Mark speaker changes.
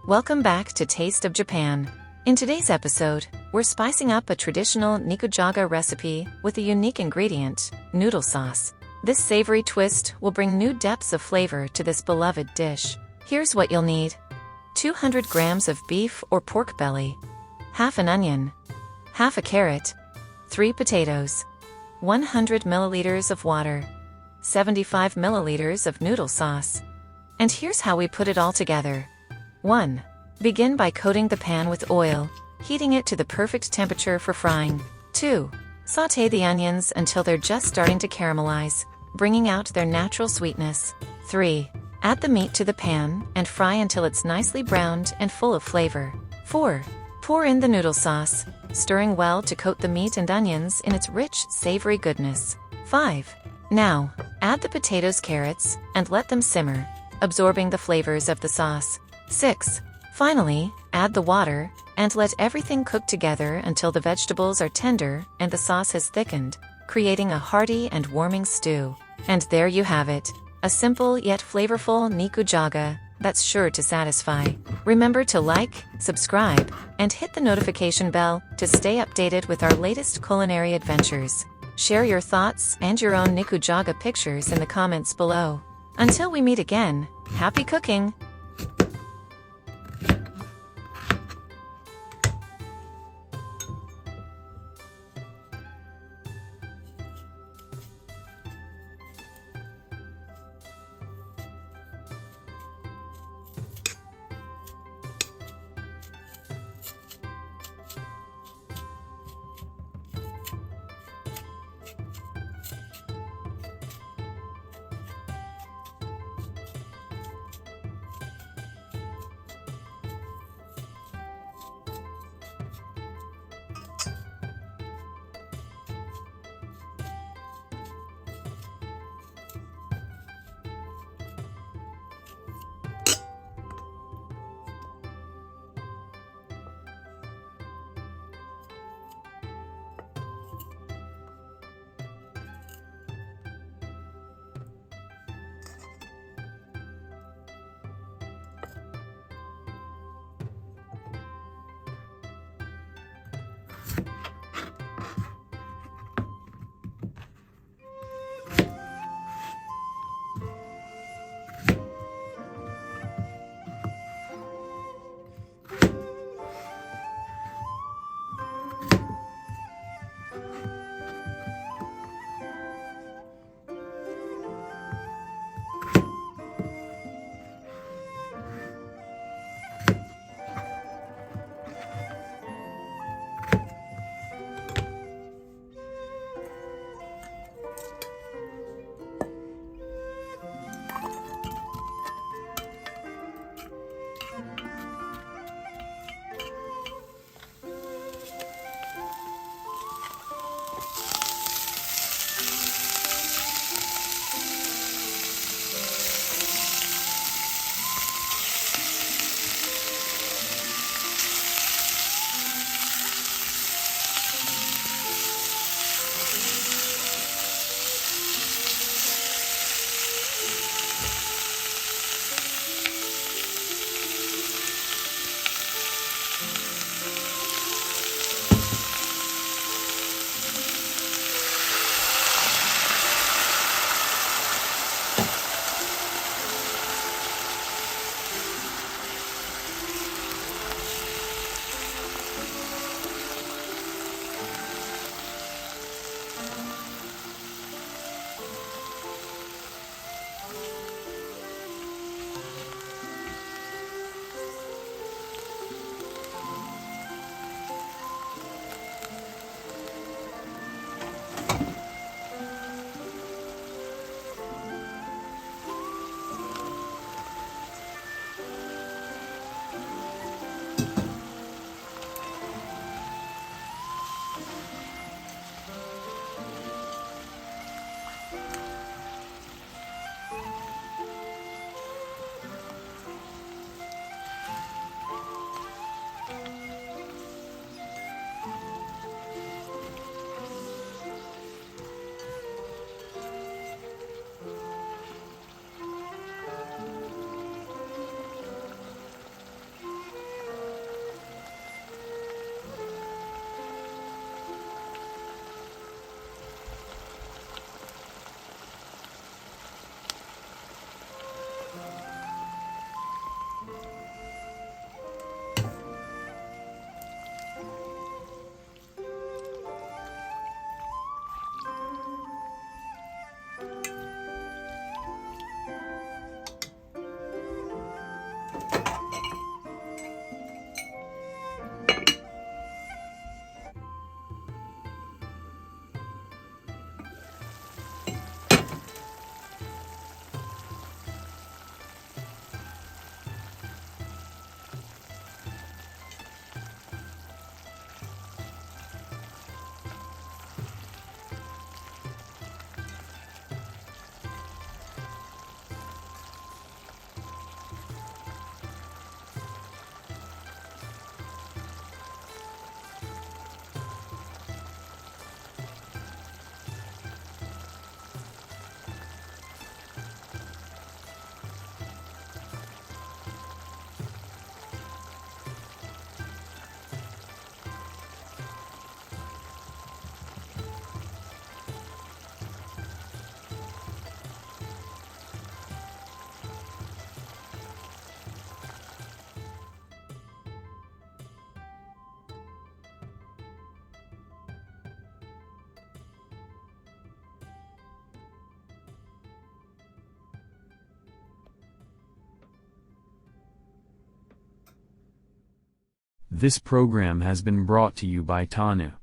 Speaker 1: Welcome back to Taste of Japan. In today's episode, we're spicing up a traditional Nikujaga recipe with a unique ingredient, noodle sauce. This savory twist will bring new depths of flavor to this beloved dish. Here's what you'll need. 200 grams of beef or pork belly, half an onion, half a carrot, 3 potatoes, 100 milliliters of water, 75 milliliters of noodle sauce. And here's how we put it all together. 1. Begin by coating the pan with oil, heating it to the perfect temperature for frying. 2. Sauté the onions until they're just starting to caramelize, bringing out their natural sweetness. 3. Add the meat to the pan and fry until it's nicely browned and full of flavor. 4. Pour in the noodle sauce, stirring well to coat the meat and onions in its rich, savory goodness. 5. Now, add the potatoes, carrots, and let them simmer, absorbing the flavors of the sauce. 6. Finally, add the water, and let everything cook together until the vegetables are tender and the sauce has thickened, creating a hearty and warming stew. And there you have it, a simple yet flavorful Nikujaga that's sure to satisfy. Remember to like, subscribe, and hit the notification bell to stay updated with our latest culinary adventures. Share your thoughts and your own Nikujaga pictures in the comments below. Until we meet again, happy cooking!
Speaker 2: This program has been brought to you by Tanu.